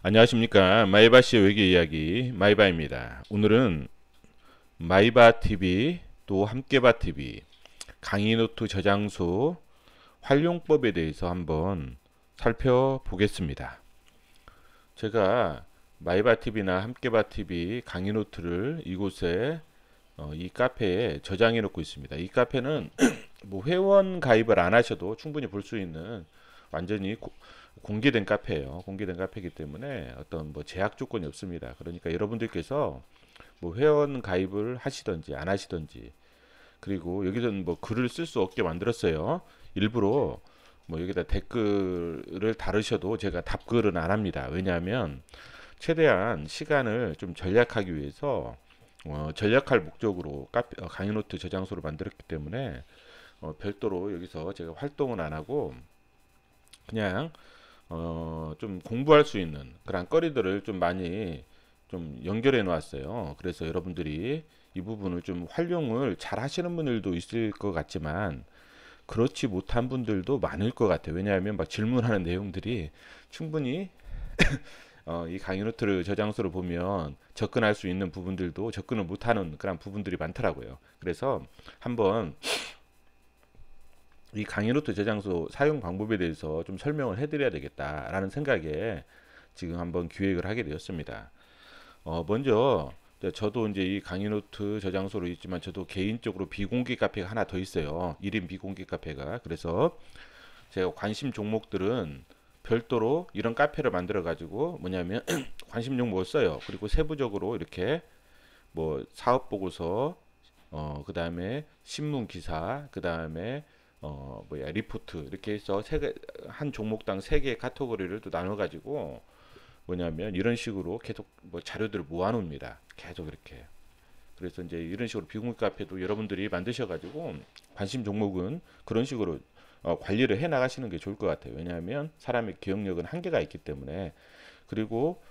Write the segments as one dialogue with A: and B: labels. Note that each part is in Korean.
A: 안녕하십니까. 마이바시의 외계 이야기 마이바입니다. 오늘은 마이바TV 또 함께바TV 강의노트 저장소 활용법에 대해서 한번 살펴보겠습니다. 제가 마이바TV나 함께바TV 강의노트를 이곳에 이 카페에 저장해 놓고 있습니다. 이 카페는 뭐 회원 가입을 안 하셔도 충분히 볼 수 있는 완전히 공개된 카페예요. 공개된 카페이기 때문에 어떤 뭐 제약 조건이 없습니다. 그러니까 여러분들께서 뭐 회원 가입을 하시든지 안 하시든지, 그리고 여기서는 뭐 글을 쓸 수 없게 만들었어요. 일부러 뭐 여기다 댓글을 달으셔도 제가 답글은 안 합니다. 왜냐하면 최대한 시간을 좀 절약하기 위해서 전략할 목적으로 강의노트 저장소를 만들었기 때문에 별도로 여기서 제가 활동은 안 하고 그냥 좀 공부할 수 있는 그런 거리들을 좀 많이 좀 연결해 놓았어요. 그래서 여러분들이 이 부분을 좀 활용을 잘 하시는 분들도 있을 것 같지만 그렇지 못한 분들도 많을 것 같아요. 왜냐하면 막 질문하는 내용들이 충분히 이 강의 노트를 저장소를 보면 접근할 수 있는 부분들도 접근을 못하는 그런 부분들이 많더라고요. 그래서 한번 이 강의노트 저장소 사용 방법에 대해서 좀 설명을 해드려야 되겠다라는 생각에 지금 한번 기획을 하게 되었습니다. 먼저 저도 이제 이 강의노트 저장소로 있지만 저도 개인적으로 비공개 카페가 하나 더 있어요. 1인 비공개 카페가. 그래서 제가 관심 종목들은 별도로 이런 카페를 만들어 가지고 뭐냐면 관심 종목을 써요. 그리고 세부적으로 이렇게 뭐 사업 보고서, 그 다음에 신문 기사, 그 다음에 리포트, 이렇게 해서 한 종목당 세 개의 카테고리를 또 나눠 가지고 뭐냐면 이런 식으로 계속 뭐 자료들을 모아 놓습니다. 계속 이렇게. 그래서 이제 이런 식으로 비공개 카페도 여러분들이 만드셔 가지고 관심 종목은 그런 식으로 관리를 해 나가시는 게 좋을 것 같아요. 왜냐하면 사람의 기억력은 한계가 있기 때문에. 그리고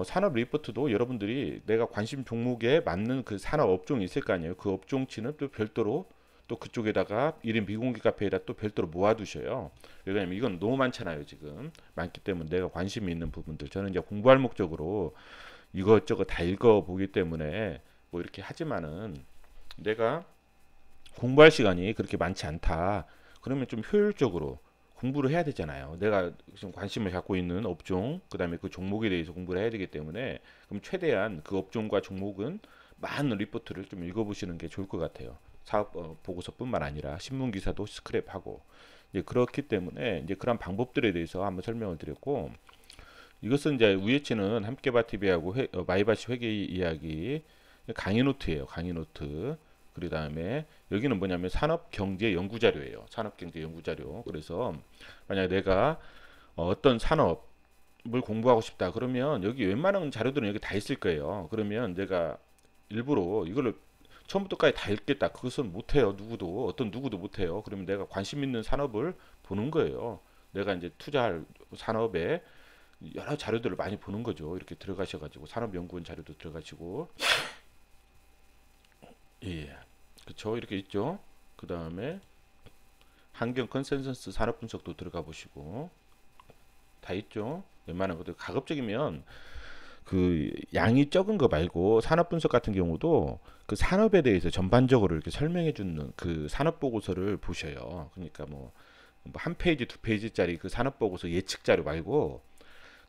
A: 산업 리포트도 여러분들이 내가 관심 종목에 맞는 그 산업 업종이 있을 거 아니에요. 그 업종치는 또 별도로 또 그쪽에다가 1인 비공개 카페에다 또 별도로 모아두셔요. 왜냐면 이건 너무 많잖아요. 지금 많기 때문에 내가 관심이 있는 부분들, 저는 이제 공부할 목적으로 이것저것 다 읽어보기 때문에 뭐 이렇게 하지만은 내가 공부할 시간이 그렇게 많지 않다. 그러면 좀 효율적으로 공부를 해야 되잖아요. 내가 지금 관심을 갖고 있는 업종, 그 다음에 그 종목에 대해서 공부를 해야 되기 때문에 그럼 최대한 그 업종과 종목은 많은 리포트를 좀 읽어보시는 게 좋을 것 같아요. 사업 보고서뿐만 아니라 신문 기사도 스크랩하고 이제 그렇기 때문에 이제 그런 방법들에 대해서 한번 설명을 드렸고, 이것은 이제 위에치는 함께바 TV하고 마이바시 회계 이야기 강의 노트예요. 강의 노트. 그 다음에 여기는 뭐냐면 산업경제 연구자료예요. 산업경제 연구자료. 그래서 만약 내가 어떤 산업을 공부하고 싶다 그러면 여기 웬만한 자료들은 여기 다 있을 거예요. 그러면 내가 일부러 이거를 처음부터까지 다 읽겠다, 그것은 못해요. 누구도, 어떤 누구도 못해요. 그러면 내가 관심 있는 산업을 보는 거예요. 내가 이제 투자할 산업에 여러 자료들을 많이 보는 거죠. 이렇게 들어가셔가지고 산업연구원 자료도 들어가시고, 예, 그쵸, 이렇게 있죠. 그 다음에 환경 컨센서스 산업 분석도 들어가 보시고 다 있죠. 웬만한 것들 가급적이면 그 양이 적은 거 말고 산업 분석 같은 경우도 그 산업에 대해서 전반적으로 이렇게 설명해 주는 그 산업 보고서를 보셔요. 그러니까 뭐 한 페이지 두 페이지짜리 그 산업 보고서 예측 자료 말고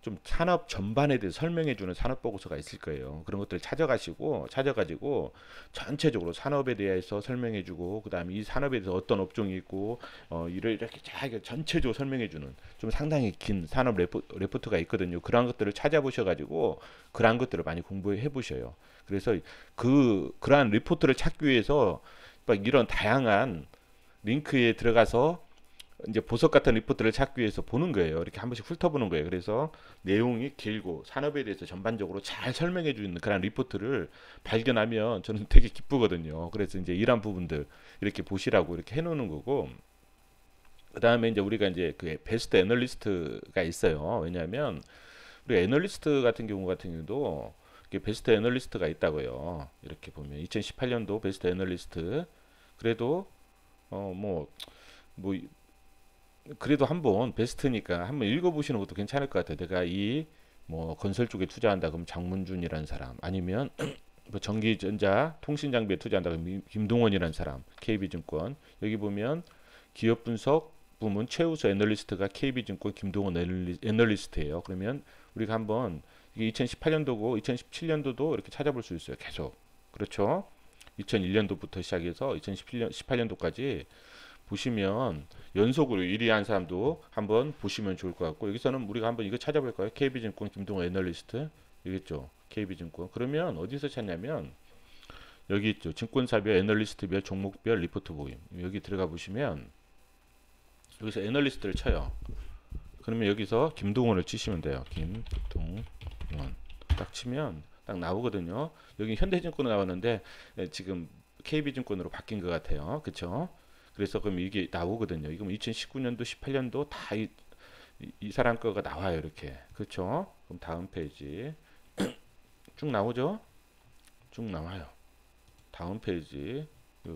A: 좀 산업 전반에 대해서 설명해 주는 산업 보고서가 있을 거예요. 그런 것들을 찾아가지고 전체적으로 산업에 대해서 설명해 주고, 그다음에 이 산업에 대해서 어떤 업종이 있고 이렇게 쫙 전체적으로 설명해 주는 좀 상당히 긴 산업 레포트가 있거든요. 그런 것들을 찾아보셔 가지고 그러한 것들을 많이 공부해 보셔요. 그래서 그러한 리포트를 찾기 위해서 막 이런 다양한 링크에 들어가서 이제 보석 같은 리포트를 찾기 위해서 보는 거예요. 이렇게 한 번씩 훑어보는 거예요. 그래서 내용이 길고 산업에 대해서 전반적으로 잘 설명해 주는 그런 리포트를 발견하면 저는 되게 기쁘거든요. 그래서 이제 이런 부분들 이렇게 보시라고 이렇게 해놓는 거고, 그 다음에 이제 우리가 이제 그 베스트 애널리스트가 있어요. 왜냐하면 우리 애널리스트 같은 경우도 베스트 애널리스트가 있다고요. 이렇게 보면 2018년도 베스트 애널리스트. 그래도 뭐 그래도 한번 베스트니까 한번 읽어보시는 것도 괜찮을 것 같아요. 내가 이 뭐 건설 쪽에 투자한다 그러면 장문준이라는 사람, 아니면 뭐 전기전자 통신 장비에 투자한다 그러면 김동원이라는 사람, KB증권. 여기 보면 기업 분석 부문 최우수 애널리스트가 KB증권 김동원 애널리스트예요. 그러면 우리가 한번 이게 2018년도고 2017년도도 이렇게 찾아볼 수 있어요. 계속. 그렇죠? 2001년도부터 시작해서 2018년도까지 보시면 연속으로 1위 한 사람도 한번 보시면 좋을 것 같고, 여기서는 우리가 한번 이거 찾아볼까요? KB증권 김동원 애널리스트. 여기 있죠. KB증권. 그러면 어디서 찾냐면 여기 있죠. 증권사별 애널리스트별 종목별 리포트 보임. 여기 들어가 보시면 여기서 애널리스트를 쳐요. 그러면 여기서 김동원을 치시면 돼요. 김동원 딱 치면 딱 나오거든요. 여기 현대증권으로 나왔는데 지금 KB증권으로 바뀐 것 같아요. 그쵸? 그래서 그럼 이게 나오거든요. 이거 2019년도, 18년도 다 이 사람 거가 나와요. 이렇게. 그쵸? 그럼 다음 페이지 쭉 나오죠? 쭉 나와요. 다음 페이지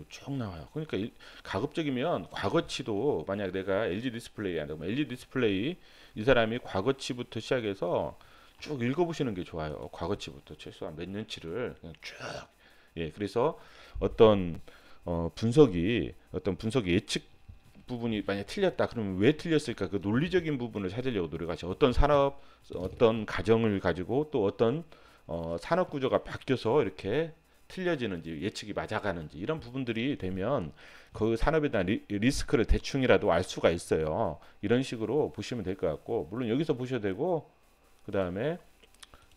A: 쭉 나와요. 그러니까 가급적이면 과거치도, 만약 내가 LG 디스플레이 한다면 LG 디스플레이 이 사람이 과거치부터 시작해서 쭉 읽어보시는 게 좋아요. 과거치부터 최소한 몇 년치를 그냥 쭉. 예, 그래서 어떤 어떤 분석이 예측 부분이 만약 틀렸다 그러면 왜 틀렸을까, 그 논리적인 부분을 찾으려고 노력하죠. 어떤 산업, 어떤 가정을 가지고 또 어떤 산업 구조가 바뀌어서 이렇게 틀려지는지, 예측이 맞아가는지, 이런 부분들이 되면 그 산업에 대한 리스크를 대충이라도 알 수가 있어요. 이런 식으로 보시면 될 것 같고, 물론 여기서 보셔도 되고, 그 다음에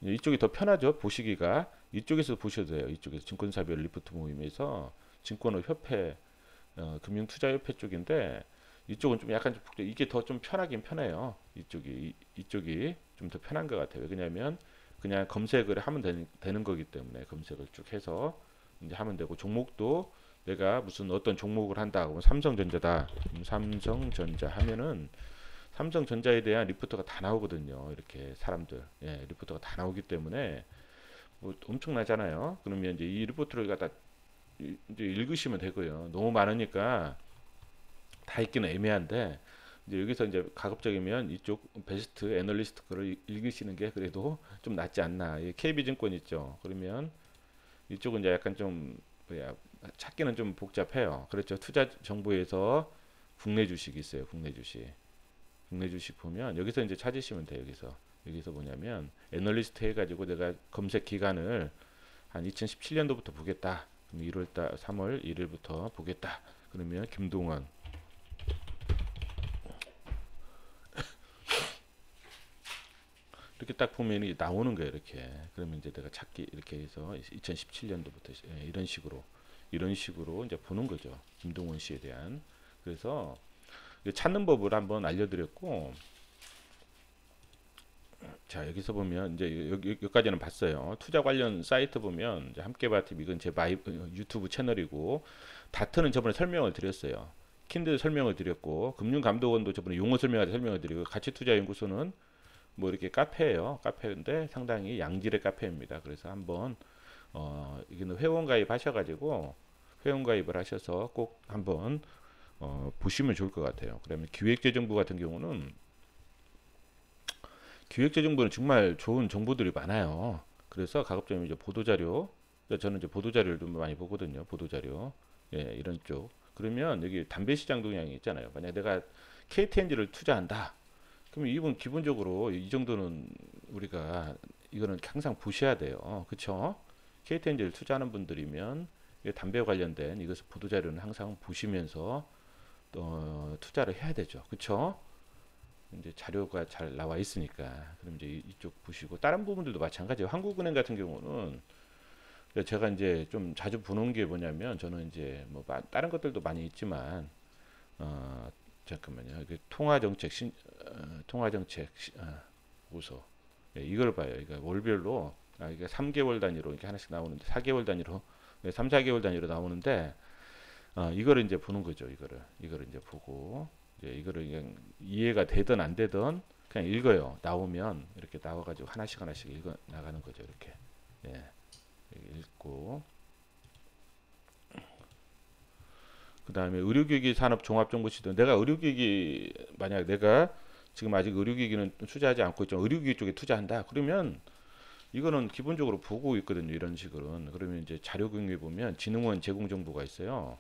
A: 이쪽이 더 편하죠. 보시기가 이쪽에서 보셔도 돼요. 이쪽에서 증권사별 리포트 모임에서 증권업 협회, 금융투자협회 쪽인데, 이쪽은 좀 약간 좀 이게 더 좀 편하긴 편해요. 이쪽이 좀 더 편한 것 같아요. 왜냐하면 그냥 검색을 하면 되는 거기 때문에 검색을 쭉 해서 이제 하면 되고, 종목도 내가 무슨 어떤 종목을 한다 그러면 삼성전자다, 삼성전자 하면은 삼성전자에 대한 리포트가 다 나오거든요. 이렇게 사람들, 예, 리포트가 다 나오기 때문에 뭐 엄청나잖아요. 그러면 이제 이 리포트를 갖다 이제 읽으시면 되고요. 너무 많으니까 다 읽기는 애매한데, 이제 여기서 이제 가급적이면 이쪽 베스트 애널리스트 거를 읽으시는 게 그래도 좀 낫지 않나. KB증권 있죠. 그러면 이쪽은 이제 약간 좀 뭐야, 찾기는 좀 복잡해요. 그렇죠. 투자 정보에서 국내 주식이 있어요. 국내 주식 보면 여기서 이제 찾으시면 돼요. 여기서 뭐냐면 애널리스트 해가지고 내가 검색 기간을 한 2017년도부터 보겠다. 그럼 1월달 3월 1일부터 보겠다. 그러면 김동원 이렇게 딱 보면 나오는 거예요. 이렇게. 그러면 이제 내가 찾기 이렇게 해서 2017년도부터 이런 식으로 이제 보는 거죠. 김동원 씨에 대한. 그래서 찾는 법을 한번 알려드렸고, 자 여기서 보면 이제 여기까지는 봤어요. 투자 관련 사이트 보면 이제 함께봐TV, 이건 제 유튜브 채널이고, 다트는 저번에 설명을 드렸어요. 킨드 설명을 드렸고, 금융감독원도 저번에 용어 설명을 드리고, 가치투자연구소는 뭐 이렇게 카페예요. 카페인데 상당히 양질의 카페입니다. 그래서 한번 이거는 회원 가입하셔가지고 회원 가입을 하셔서 꼭 한번 보시면 좋을 것 같아요. 그러면 기획재정부 같은 경우는, 기획재정부는 정말 좋은 정보들이 많아요. 그래서 가급적이면 이제 보도자료, 저는 이제 보도자료를 좀 많이 보거든요. 보도자료, 예, 이런 쪽. 그러면 여기 담배시장 동향이 있잖아요. 만약 내가 KTNG를 투자한다. 그럼 이분 기본적으로 이 정도는 우리가 이거는 항상 보셔야 돼요. 그쵸? KTNG를 투자하는 분들이면 담배 관련된 이것을 보도자료는 항상 보시면서 투자를 해야 되죠. 그쵸? 이제 자료가 잘 나와 있으니까. 그럼 이제 이쪽 보시고, 다른 부분들도 마찬가지예요. 한국은행 같은 경우는 제가 이제 좀 자주 보는 게 뭐냐면, 저는 이제 뭐 다른 것들도 많이 있지만 잠깐만요. 통화정책 보소. 예, 이걸 봐요. 이거 월별로, 이게 3개월 단위로 이렇게 하나씩 나오는데, 4개월 단위로, 3, 4개월 단위로 나오는데, 이거를 이제 보는 거죠. 이거를 이제 보고, 이제 이거를 그냥 이해가 되든 안 되든 그냥 읽어요. 나오면 이렇게 나와가지고 하나씩 읽어 나가는 거죠. 이렇게. 예, 읽고. 그 다음에 의료기기 산업 종합정보시도, 내가 의료기기, 만약 내가 지금 아직 의료기기는 투자하지 않고 있지만 의료기기 쪽에 투자한다. 그러면 이거는 기본적으로 보고 있거든요. 이런 식으로는. 그러면 이제 자료 공유에 보면 진흥원 제공 정보가 있어요.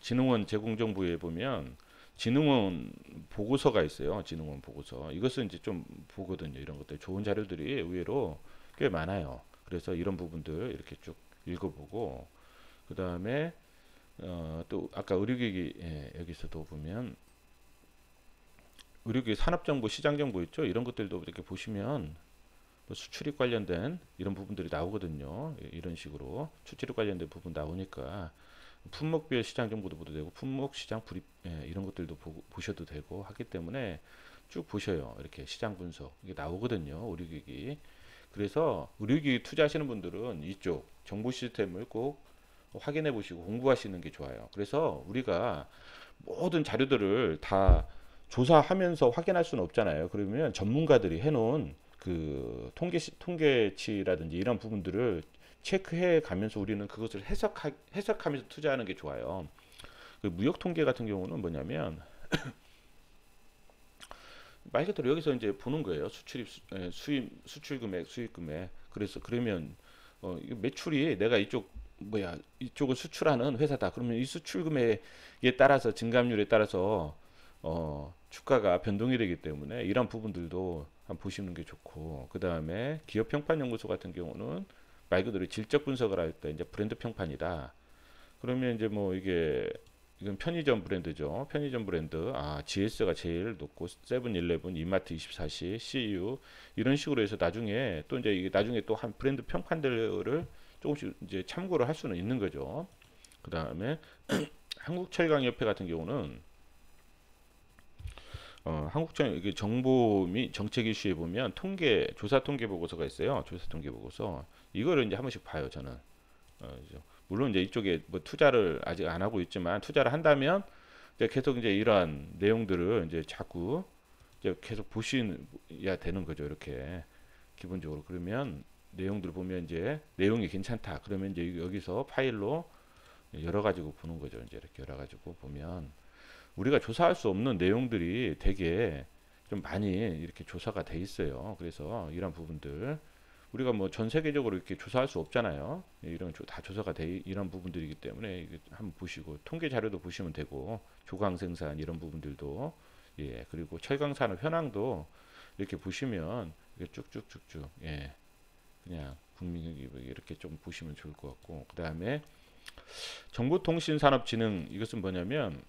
A: 진흥원 제공 정보에 보면 진흥원 보고서가 있어요. 진흥원 보고서. 이것은 이제 좀 보거든요. 이런 것들 좋은 자료들이 의외로 꽤 많아요. 그래서 이런 부분들 이렇게 쭉 읽어보고 그 다음에 또 아까 의료기기 여기서도 보면 의료기기 산업정보, 시장정보 있죠. 이런 것들도 이렇게 보시면 또 수출입 관련된 이런 부분들이 나오거든요. 이런 식으로 수출입 관련된 부분 나오니까 품목별 시장 정보도 보도 되고 품목 시장 불입 이런 것들도 보셔도 되고 하기 때문에 쭉 보셔요. 이렇게 시장 분석 이게 나오거든요. 의료기기. 그래서 의료기기 투자하시는 분들은 이쪽 정보 시스템을 꼭 확인해 보시고 공부하시는 게 좋아요. 그래서 우리가 모든 자료들을 다 조사하면서 확인할 수는 없잖아요. 그러면 전문가들이 해놓은 그 통계치라든지 이런 부분들을 체크해 가면서 우리는 그것을 해석하면서 투자하는 게 좋아요. 그 무역 통계 같은 경우는 뭐냐면 말 그대로 여기서 이제 보는 거예요. 수출입 수입 수출 금액, 수입 금액. 그래서 그러면 이거 매출이 내가 이쪽을 수출하는 회사다. 그러면 이 수출 금액에 따라서 증감률에 따라서 주가가 변동이 되기 때문에 이런 부분들도 한번 보시는 게 좋고 그 다음에 기업 평판 연구소 같은 경우는 말 그대로 질적 분석을 할 때 이제 브랜드 평판이다. 그러면 이제 뭐 이건 편의점 브랜드죠. 편의점 브랜드 GS가 제일 높고 세븐일레븐, 이마트 24시, CU 이런 식으로 해서 나중에 또 이제 이게 나중에 또 한 브랜드 평판들을 조금씩 이제 참고를 할 수는 있는 거죠. 그 다음에 한국철강협회 같은 경우는 한국철 이게 정보 및 정책 이슈에 보면 조사 통계 보고서가 있어요. 조사 통계 보고서 이거를 이제 한 번씩 봐요. 저는 물론 이제 이쪽에 뭐 투자를 아직 안 하고 있지만 투자를 한다면 이제 계속 이제 이러한 내용들을 이제 자꾸 이제 계속 보셔야 되는 거죠. 이렇게 기본적으로 그러면 내용들 보면 이제 내용이 괜찮다. 그러면 이제 여기서 파일로 열어 가지고 보는 거죠. 이제 이렇게 열어 가지고 보면 우리가 조사할 수 없는 내용들이 되게 좀 많이 이렇게 조사가 돼 있어요. 그래서 이런 부분들 우리가 뭐 전 세계적으로 이렇게 조사할 수 없잖아요. 이런 다 조사가 돼 이런 부분들이기 때문에 한번 보시고 통계 자료도 보시면 되고 조강 생산 이런 부분들도 그리고 철강 산업 현황도 이렇게 보시면 이렇게 쭉쭉쭉쭉 그냥 국민이 이렇게 좀 보시면 좋을 것 같고 그 다음에 정보통신산업진흥 이것은 뭐냐면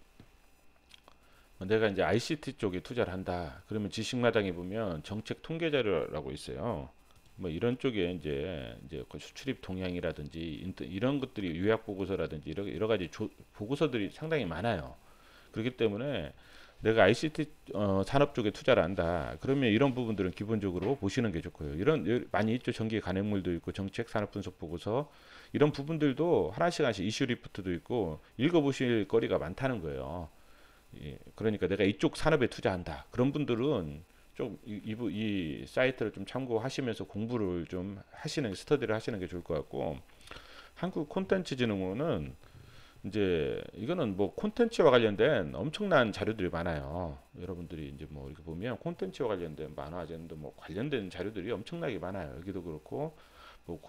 A: 내가 이제 ICT 쪽에 투자를 한다. 그러면 지식마당에 보면 정책 통계 자료라고 있어요. 뭐 이런 쪽에 이제 그 수출입 동향이라든지 이런 것들이 요약 보고서라든지 여러 가지 보고서들이 상당히 많아요. 그렇기 때문에 내가 ICT 산업 쪽에 투자를 한다. 그러면 이런 부분들은 기본적으로 보시는 게 좋고요. 이런 많이 있죠. 전기 간행물도 있고 정책 산업 분석 보고서 이런 부분들도 하나씩 이슈 리포트도 있고 읽어보실 거리가 많다는 거예요. 그러니까 내가 이쪽 산업에 투자한다. 그런 분들은 좀 이 사이트를 좀 참고하시면서 공부를 좀 스터디를 하시는 게 좋을 것 같고 한국 콘텐츠진흥원은 이제 이거는 뭐 콘텐츠와 관련된 엄청난 자료들이 많아요. 여러분들이 이제 뭐 이렇게 보면 콘텐츠와 관련된 만화 아젠다 뭐 관련된 자료들이 엄청나게 많아요. 여기도 그렇고 뭐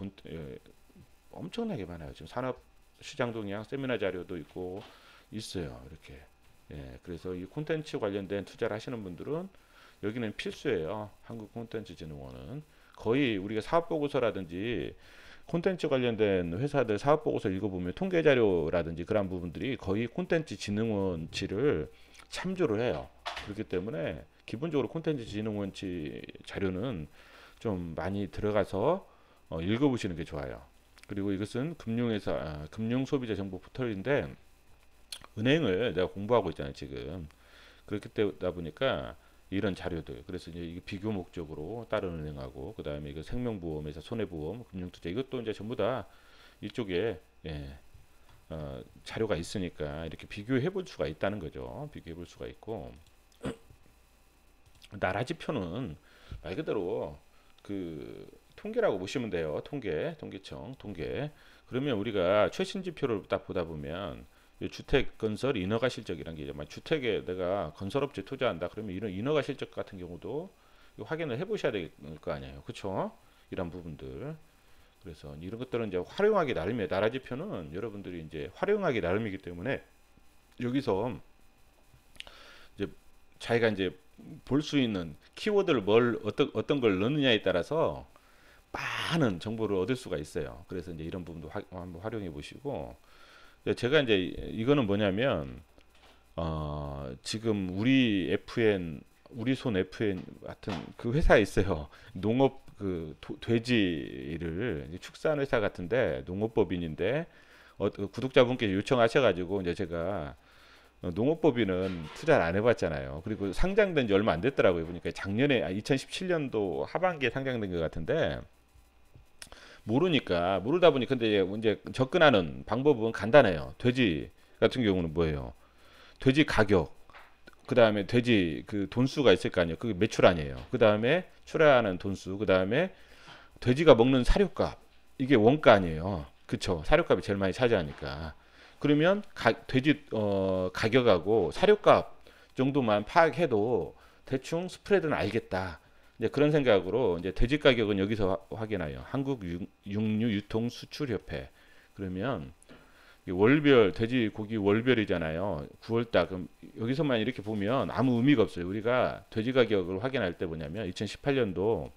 A: 엄청나게 많아요. 지금 산업 시장 동향 세미나 자료도 있고 있어요. 이렇게. 그래서 이 콘텐츠 관련된 투자를 하시는 분들은 여기는 필수예요. 한국 콘텐츠진흥원은 거의 우리가 사업보고서라든지 콘텐츠 관련된 회사들 사업보고서 읽어보면 통계 자료라든지 그런 부분들이 거의 콘텐츠 진흥원치를 참조를 해요. 그렇기 때문에 기본적으로 콘텐츠 진흥원치 자료는 좀 많이 들어가서 읽어보시는 게 좋아요. 그리고 이것은 금융소비자 정보 포털인데 은행을 내가 공부하고 있잖아요, 지금. 그렇기 때다 보니까 이런 자료들. 그래서 이제 이게 비교 목적으로 다른 은행하고 그다음에 이거 생명보험에서 손해보험, 금융투자 이것도 이제 전부 다 이쪽에 자료가 있으니까 이렇게 비교해 볼 수가 있다는 거죠. 비교해 볼 수가 있고 나라지표는 말 그대로 그 통계라고 보시면 돼요. 통계청, 통계. 그러면 우리가 최신 지표를 딱 보다 보면 이 주택 건설 인허가 실적이라는 게 이제 막 주택에 내가 건설업체 투자한다 그러면 이런 인허가 실적 같은 경우도 확인을 해보셔야 될 거 아니에요, 그렇죠? 이런 부분들. 그래서 이런 것들은 이제 활용하기 나름이에요. 나라지표는 여러분들이 이제 활용하기 나름이기 때문에 여기서 이제 자기가 이제 볼 수 있는 키워드를 뭘 어떤 걸 넣느냐에 따라서 많은 정보를 얻을 수가 있어요. 그래서 이제 이런 부분도 한번 활용해 보시고, 제가 이제 이거는 뭐냐면 지금 우리 손 FN 같은 그 회사에 있어요. 농업 그 돼지를 축산 회사 같은데 농업법인인데 그 구독자분께 요청하셔가지고 이제 제가 농업법인은 투자를 안 해봤잖아요. 그리고 상장된 지 얼마 안 됐더라고요. 보니까 작년에 2017년도 하반기에 상장된 것 같은데 모르다 보니 근데 이제 접근하는 방법은 간단해요. 돼지 같은 경우는 뭐예요? 돼지 가격, 그 다음에 돼지 그 돈수가 있을 거 아니에요. 그게 매출 아니에요. 그 다음에 출하하는 돈수, 그 다음에 돼지가 먹는 사료값, 이게 원가 아니에요. 그쵸? 사료값이 제일 많이 차지하니까. 그러면 돼지 가격하고 사료값 정도만 파악해도 대충 스프레드는 알겠다. 이제 그런 생각으로 이제 돼지 가격은 여기서 확인해요. 한국 육류 유통 수출 협회. 그러면 월별 돼지고기 월별이잖아요. 9월달 그럼 여기서만 이렇게 보면 아무 의미가 없어요. 우리가 돼지 가격을 확인할 때 뭐냐면 2018년도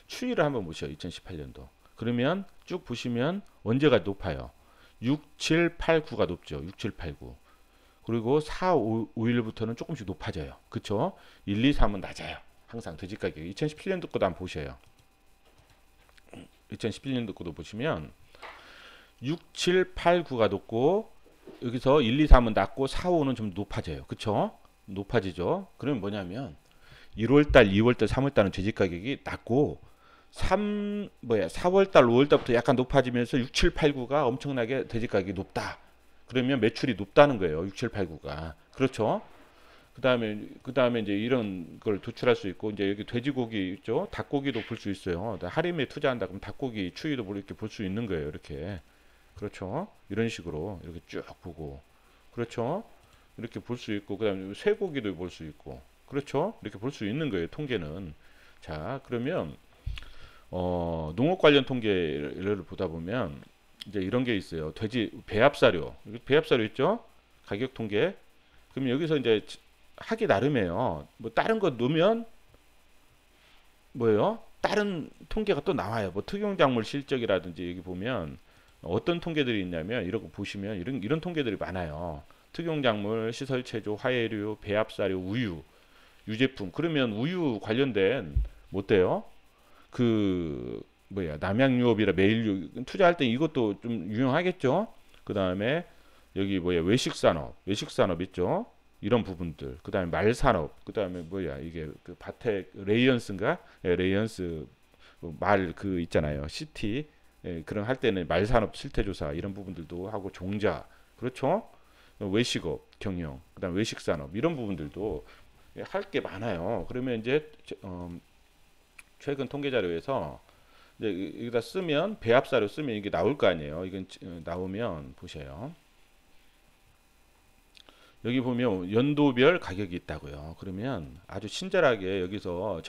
A: 추이를 한번 보셔요. 2018년도. 그러면 쭉 보시면 언제가 높아요. 6, 7, 8, 9가 높죠. 6, 7, 8, 9. 그리고 4, 5, 5일부터는 조금씩 높아져요. 그쵸? 1, 2, 3은 낮아요. 항상 돼지 가격이. 2017년도 거도 한번 보셔요. 2017년도 거도 보시면 6, 7, 8, 9가 높고 여기서 1, 2, 3은 낮고 4, 5는 좀 높아져요. 그쵸? 높아지죠. 그러면 뭐냐면 1월달, 2월달, 3월달은 돼지 가격이 낮고 4월달, 5월달부터 약간 높아지면서 6, 7, 8, 9가 엄청나게 돼지 가격이 높다. 그러면 매출이 높다는 거예요. 6, 7, 8, 9가. 그렇죠? 그다음에 이제 이런 걸 도출할 수 있고 이제 여기 돼지고기 있죠? 닭고기도 볼 수 있어요. 할인에 투자한다 그러면 닭고기 추이도 이렇게 볼 수 있는 거예요. 이렇게. 그렇죠? 이런 식으로 이렇게 쭉 보고. 그렇죠? 이렇게 볼 수 있고 그다음에 쇠고기도 볼 수 있고. 그렇죠? 이렇게 볼 수 있는 거예요. 통계는. 자, 그러면 농업 관련 통계를 보다 보면 이제 이런 게 있어요. 돼지 배합사료. 배합사료 있죠? 가격 통계. 그러면 여기서 이제 하기 나름이에요. 뭐 다른 거 넣으면 뭐예요? 다른 통계가 또 나와요. 뭐 특용작물 실적이라든지 여기 보면 어떤 통계들이 있냐면 이런 거 보시면 이런 통계들이 많아요. 특용작물, 시설체조, 화해류, 배합사료, 우유, 유제품. 그러면 우유 관련된 뭐 어때요? 그 남양유업이라 메일유 투자할 때 이것도 좀 유용하겠죠. 그 다음에 여기 외식산업 있죠. 이런 부분들. 그 다음에 말산업. 그 다음에 이게 그 바텍 레이언스인가? 예, 레이언스 말 그 있잖아요. 시티. 예, 그런 할 때는 말산업 실태조사 이런 부분들도 하고 종자. 그렇죠? 외식업 경영. 그 다음에 외식산업 이런 부분들도 할 게 많아요. 그러면 이제 최근 통계 자료에서 이제 여기다 쓰면 배합사료 쓰면 이게 나올 거 아니에요. 이건 나오면 보세요. 여기 보면 연도별 가격이 있다고요. 그러면 아주 친절하게 여기서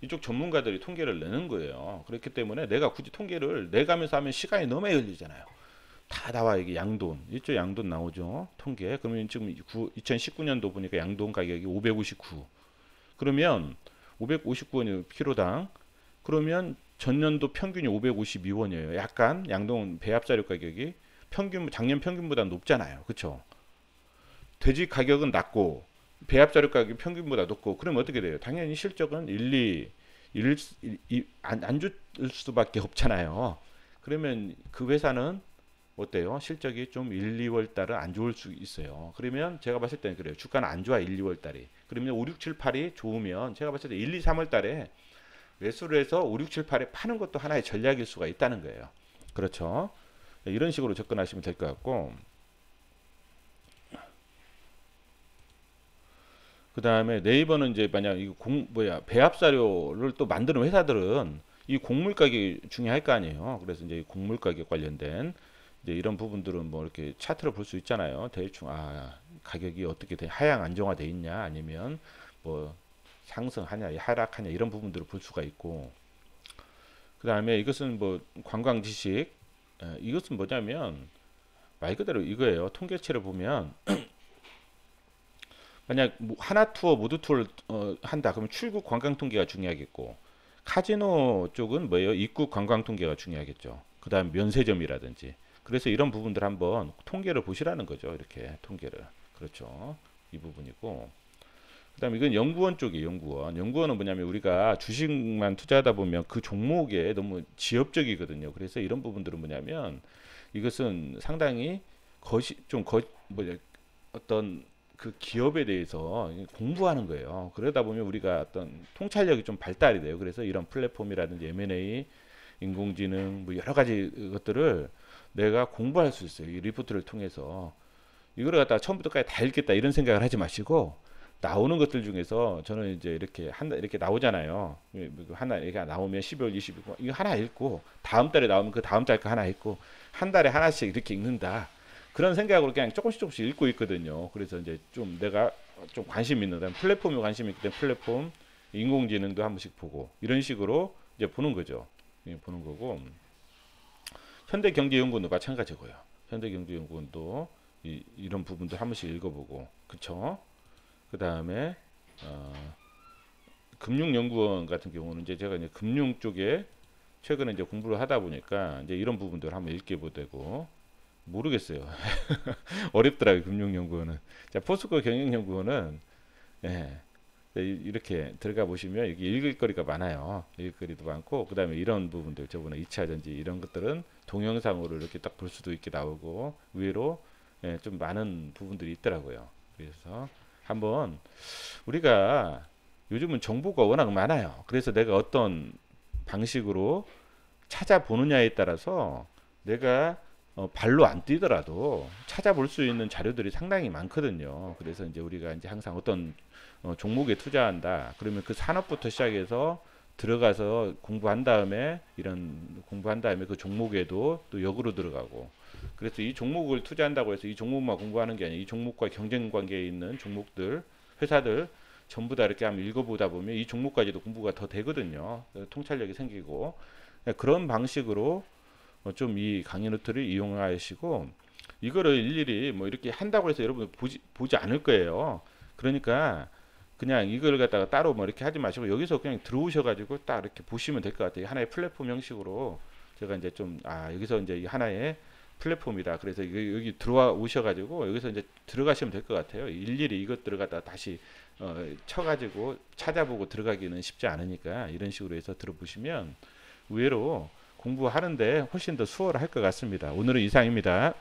A: 이쪽 전문가들이 통계를 내는 거예요. 그렇기 때문에 내가 굳이 통계를 내가면서 하면 시간이 너무 걸리잖아요. 다 나와. 이게 양돈 이쪽 양돈 나오죠. 통계. 그러면 지금 2019년도 보니까 양돈 가격이 559. 그러면 559원이 키로당. 그러면 전년도 평균이 552원이에요. 약간 양돈 배합사료 가격이 작년 평균보다 높잖아요. 그렇죠? 돼지 가격은 낮고 배합사료 가격이 평균보다 높고 그러면 어떻게 돼요? 당연히 실적은 안 줄 수밖에 없잖아요. 그러면 그 회사는 어때요? 실적이 좀 1, 2월 달은 안 좋을 수 있어요. 그러면 제가 봤을 때는 그래요. 주가는 안 좋아 1, 2월 달이. 그러면 5, 6, 7, 8이 좋으면 제가 봤을 때 1, 2, 3월 달에 매수를 해서 5, 6, 7, 8에 파는 것도 하나의 전략일 수가 있다는 거예요. 그렇죠? 이런 식으로 접근하시면 될 것 같고 그 다음에 네이버는 이제 만약 이 배합사료를 또 만드는 회사들은 이 곡물 가격이 중요할 거 아니에요. 그래서 이제 곡물 가격 관련된 이제 이런 부분들은 뭐 이렇게 차트로 볼 수 있잖아요. 대충 가격이 어떻게 하향 안정화돼 있냐 아니면 뭐 상승하냐 하락하냐 이런 부분들을 볼 수가 있고, 그 다음에 이것은 뭐 관광 지식, 이것은 뭐냐면 말 그대로 이거예요. 통계치를 보면 만약 뭐 하나 투어 모두 투어를 한다 그러면 출국 관광 통계가 중요하겠고, 카지노 쪽은 뭐예요? 입국 관광 통계가 중요하겠죠. 그 다음 면세점이라든지. 그래서 이런 부분들 한번 통계를 보시라는 거죠. 이렇게 통계를. 그렇죠. 이 부분이고. 그 다음에 이건 연구원 쪽이에요. 연구원. 연구원은 뭐냐면 우리가 주식만 투자하다 보면 그 종목에 너무 지엽적이거든요. 그래서 이런 부분들은 뭐냐면 이것은 상당히 뭐냐, 어떤 그 기업에 대해서 공부하는 거예요. 그러다 보면 우리가 어떤 통찰력이 좀 발달이 돼요. 그래서 이런 플랫폼이라든지 M&A, 인공지능, 뭐 여러 가지 것들을 내가 공부할 수 있어요. 이 리포트를 통해서. 이거를 갖다가 처음부터까지 다 읽겠다 이런 생각을 하지 마시고, 나오는 것들 중에서 저는 이제 이렇게 나오잖아요. 하나 이게 나오면 12월 20일 이거 하나 읽고, 다음 달에 나오면 그 다음 달 거 하나 읽고, 한 달에 하나씩 이렇게 읽는다. 그런 생각으로 그냥 조금씩 읽고 있거든요. 그래서 이제 좀 내가 좀 관심 있는 플랫폼에 관심 있기 때문에 플랫폼, 인공지능도 한 번씩 보고 이런 식으로 이제 보는 거죠. 보는 거고, 현대경제연구원도 마찬가지고요. 현대경제연구원도 이런 부분도 한 번씩 읽어보고, 그쵸? 그 다음에 금융연구원 같은 경우는 이제 제가 이제 금융 쪽에 최근에 이제 공부를 하다 보니까 이제 이런 부분들을 한번 읽게 되고, 모르겠어요. 어렵더라고요. 금융연구원은. 자, 포스코 경영연구원은 예, 이렇게 들어가 보시면 여기 읽을 거리가 많아요. 읽을 거리도 많고, 그 다음에 이런 부분들 저번에 2차전지 이런 것들은 동영상으로 이렇게 딱 볼 수도 있게 나오고, 의외로 좀 많은 부분들이 있더라고요. 그래서 한번 우리가 요즘은 정보가 워낙 많아요. 그래서 내가 어떤 방식으로 찾아보느냐에 따라서 내가 발로 안 뛰더라도 찾아볼 수 있는 자료들이 상당히 많거든요. 그래서 이제 우리가 이제 항상 어떤 종목에 투자한다. 그러면 그 산업부터 시작해서 들어가서 공부한 다음에 그 종목에도 또 역으로 들어가고, 그래서 이 종목을 투자한다고 해서 이 종목만 공부하는 게 아니라 이 종목과 경쟁 관계에 있는 종목들, 회사들 전부 다 이렇게 한번 읽어보다 보면 이 종목까지도 공부가 더 되거든요. 통찰력이 생기고, 그런 방식으로 좀 이 강의 노트를 이용하시고, 이거를 일일이 뭐 이렇게 한다고 해서 여러분 보지 않을 거예요. 그러니까 그냥 이걸 갖다가 따로 뭐 이렇게 하지 마시고 여기서 그냥 들어오셔가지고 딱 이렇게 보시면 될 것 같아요. 하나의 플랫폼 형식으로 제가 이제 좀 여기서 이제 이 하나의 플랫폼이다. 그래서 여기 들어와 오셔가지고 여기서 이제 들어가시면 될 것 같아요. 일일이 이것들을 갖다 다시 쳐가지고 찾아보고 들어가기는 쉽지 않으니까 이런 식으로 해서 들어보시면 의외로 공부하는데 훨씬 더 수월할 것 같습니다. 오늘은 이상입니다.